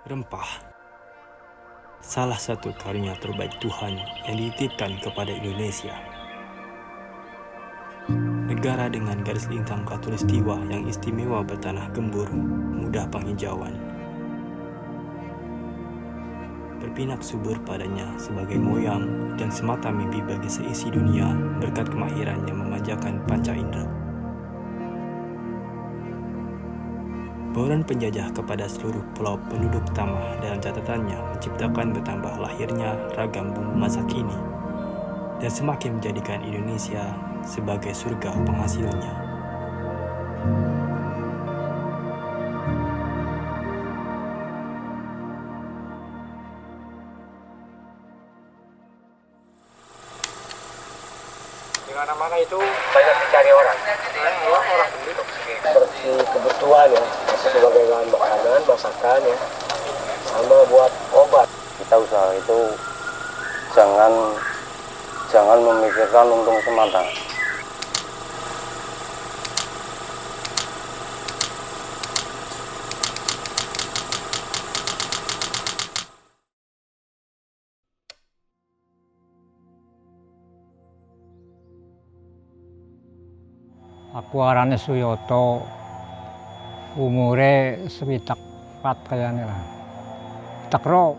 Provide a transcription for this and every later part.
Rempah, salah satu karunia terbaik Tuhan yang dititipkan kepada Indonesia. Negara dengan garis lintang khatulistiwa yang istimewa bertanah gembur, mudah penghijauan. Berpinak subur padanya sebagai moyang dan semata mimpi bagi seisi dunia berkat kemahiran yang memanjakan panca indera. Bauran penjajah kepada seluruh pulau penduduk Tamah dalam catatannya menciptakan bertambah lahirnya ragam bumbu masak ini dan semakin menjadikan Indonesia sebagai surga penghasilnya. Di mana-mana itu banyak dicari orang. Orang beli seperti kebutuhan ya, sebagai bahan makanan, masakan ya, sama buat obat. Kita usaha itu jangan memikirkan untung semata. Aku arane Suyoto, umure 24 kayane lah. Tekro,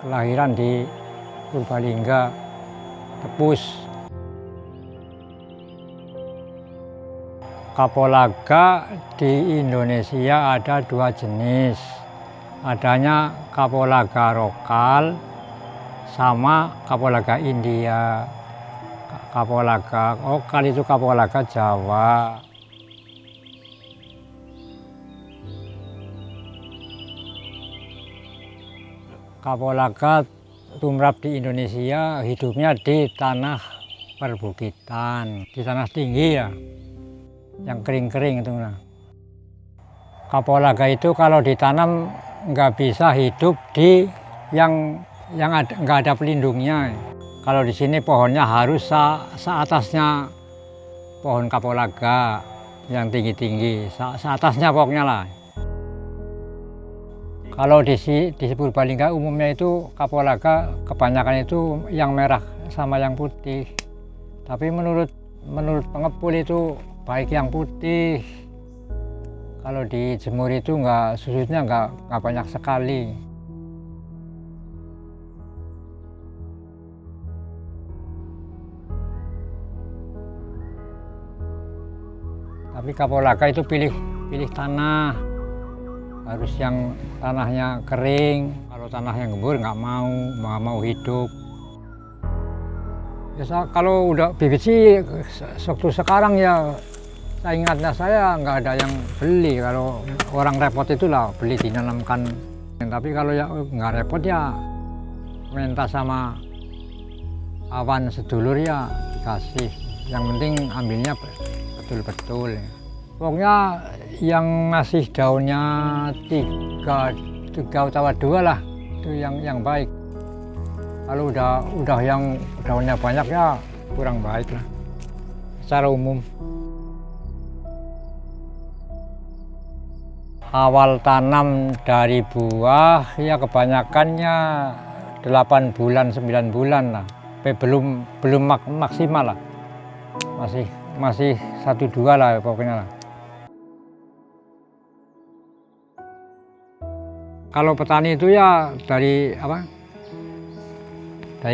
kelahiran di Purbalingga, Tepus. Kapulaga di Indonesia ada 2 jenis. Adanya kapulaga lokal sama kapulaga India. Kapulaga lokal itu kapulaga Jawa. Kapulaga tumrap di Indonesia hidupnya di tanah perbukitan, di tanah tinggi ya, yang kering-kering itu. Kapulaga itu kalau ditanam nggak bisa hidup di yang nggak ada pelindungnya. Kalau di sini pohonnya harus seatasnya pohon kapulaga yang tinggi-tinggi, seatasnya pokoknya lah. Kalau di Purbalingga umumnya itu kapulaga kebanyakan itu yang merah sama yang putih. Tapi menurut pengepul itu baik yang putih. Kalau dijemur itu susutnya nggak banyak sekali. Tapi kapulaga itu pilih tanah, harus yang tanahnya kering. Kalau tanahnya gembur nggak mau hidup. Ya, kalau udah bibit sih waktu sekarang ya saya ingatnya saya nggak ada yang beli. Kalau orang repot itulah beli dinanamkan. Tapi kalau ya nggak repot ya minta sama awan sedulur ya dikasih. Yang penting ambilnya betul-betul. Pokoknya yang masih daunnya 3 atau 2 lah, itu yang baik. Kalau udah yang daunnya banyak ya kurang baik lah secara umum. Awal tanam dari buah ya kebanyakannya 8 bulan 9 bulan lah. Belum maksimal lah. Masih 1-2 lah pokoknya lah. Kalau petani itu ya dari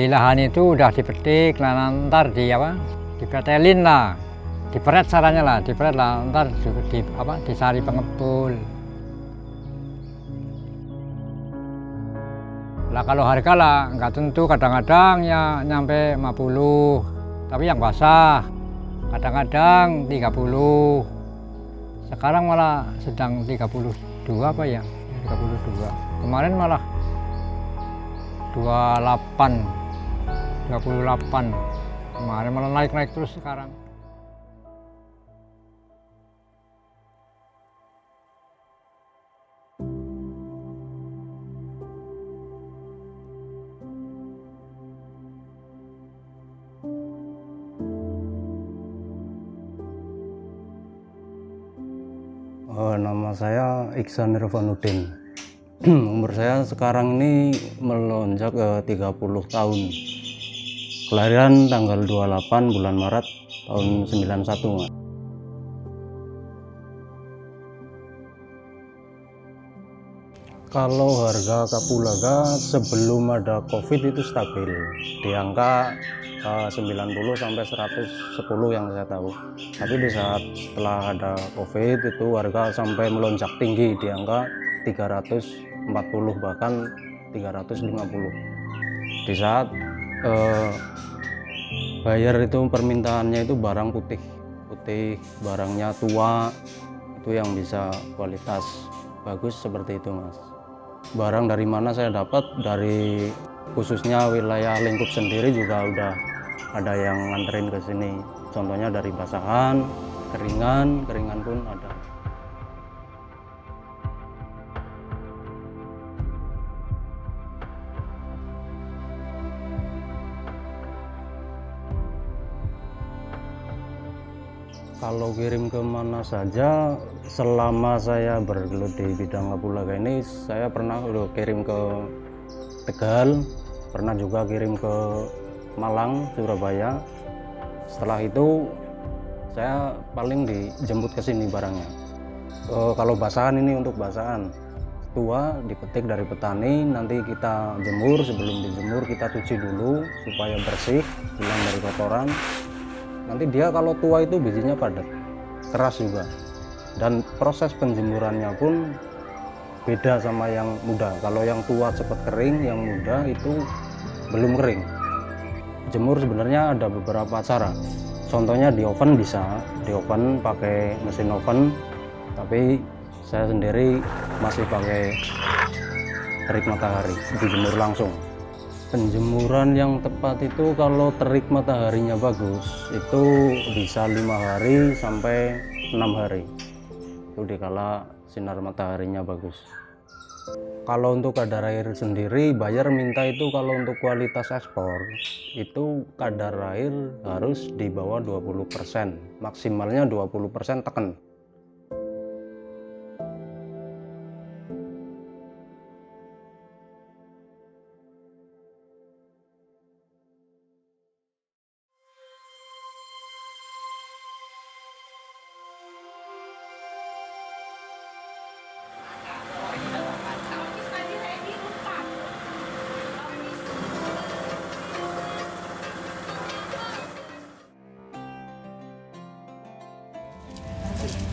lahan itu udah dipetik, nah ntar dipetelin lah, diperet caranya lah, ntar dicari pengepul. Lah kalau harga lah nggak tentu, kadang-kadang ya nyampe 50, tapi yang basah kadang-kadang 30. Sekarang malah sedang 32 apa ya, 32. Kemarin malah 28 kemarin, malah naik terus sekarang. nama saya Iksan Irfanuddin. Umur saya sekarang ini melonjak ke 30 tahun. Kelahiran tanggal 28 bulan Maret tahun 91, Mas. Kalau harga kapulaga sebelum ada Covid itu stabil di angka 90 sampai 110 yang saya tahu. Tapi di saat setelah ada Covid itu harga sampai melonjak tinggi di angka 340 bahkan 350. Di saat bayar itu permintaannya itu barang putih, barangnya tua, itu yang bisa kualitas bagus seperti itu, Mas. Barang dari mana saya dapat, dari khususnya wilayah lingkup sendiri juga udah ada yang nganterin ke sini. Contohnya dari basahan, keringan pun ada. Kalau kirim ke mana saja, selama saya bergelut di bidang kapulaga ini, saya pernah kirim ke Tegal, pernah juga kirim ke Malang, Surabaya. Setelah itu saya paling dijemput ke sini barangnya. Kalau basahan ini untuk basahan tua dipetik dari petani, nanti kita jemur. Sebelum dijemur kita cuci dulu supaya bersih, hilang dari kotoran. Nanti dia kalau tua itu bijinya padat, keras juga, dan proses penjemurannya pun beda sama yang muda. Kalau yang tua cepat kering, yang muda itu belum kering. Jemur sebenarnya ada beberapa cara. Contohnya di oven bisa, di oven pakai mesin oven, tapi saya sendiri masih pakai terik matahari, dijemur langsung. Penjemuran yang tepat itu kalau terik mataharinya bagus itu bisa 5 hari sampai 6 hari. Itu dikala sinar mataharinya bagus. Kalau untuk kadar air sendiri, buyer minta itu kalau untuk kualitas ekspor itu kadar air harus di bawah 20%, maksimalnya 20% tekan.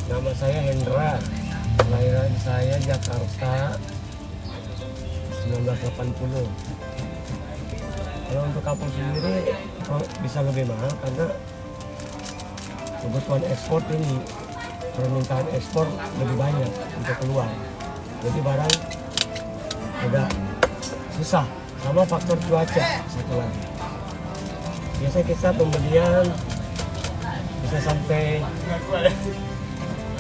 Nama saya Hendra, kelahiran saya Jakarta 1980. Kalau untuk kapul sendiri bisa lebih mahal karena kebutuhan ekspor ini, permintaan ekspor lebih banyak untuk keluar. Jadi barang agak susah, sama faktor cuaca satu lagi. Biasanya kita pembelian bisa sampai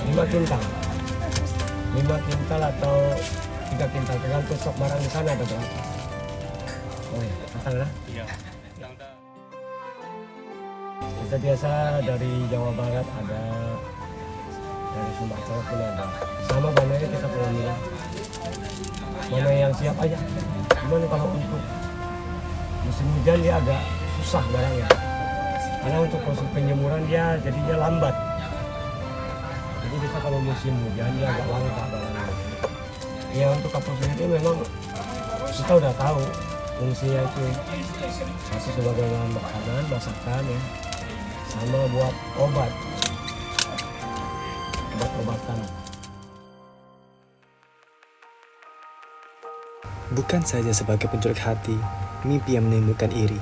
5 kintal atau 3 kintal, tergantung stok barang di sana ada berapa. Oh ya, katakanlah. Iya. Biasa dari Jawa Barat ada, dari Sumatera pun ada. Sama banyak kita perlu milah. Mana yang siap aja. Cuman kalau untuk musim hujan dia agak susah barangnya. Karena untuk proses penjemuran dia jadinya lambat. Jadi kita kalau musim hujan dia agak langka barangnya. Ya untuk kapal sendiri memang kita udah tahu fungsinya itu masih sebagai bahan makanan, masakan ya, sama buat obat-obatan. Bukan saja sebagai penculik hati, mimpi yang menimbulkan iri.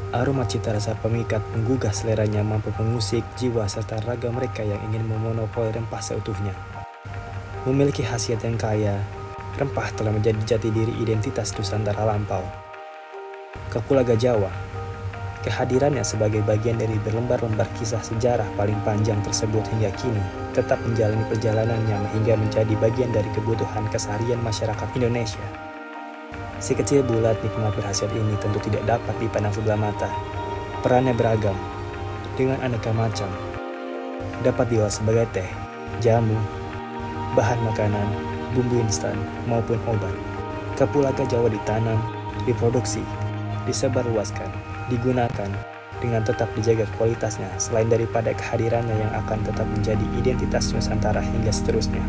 Aroma cita rasa pemikat menggugah seleranya mampu mengusik jiwa serta raga mereka yang ingin memonopoli rempah seutuhnya. Memiliki khasiat yang kaya, rempah telah menjadi jati diri identitas Nusantara lampau. Kapulaga Jawa, kehadirannya sebagai bagian dari berlembar-lembar kisah sejarah paling panjang tersebut hingga kini tetap menjalani perjalanannya hingga menjadi bagian dari kebutuhan keseharian masyarakat Indonesia. Si kecil bulat nikmat berkhasiat ini tentu tidak dapat dipandang sebelah mata. Perannya beragam, dengan aneka macam. Dapat diolah sebagai teh, jamu, bahan makanan, bumbu instan, maupun obat. Kapulaga Jawa ditanam, diproduksi, disebarluaskan, digunakan, dengan tetap dijaga kualitasnya selain daripada kehadirannya yang akan tetap menjadi identitas Nusantara hingga seterusnya.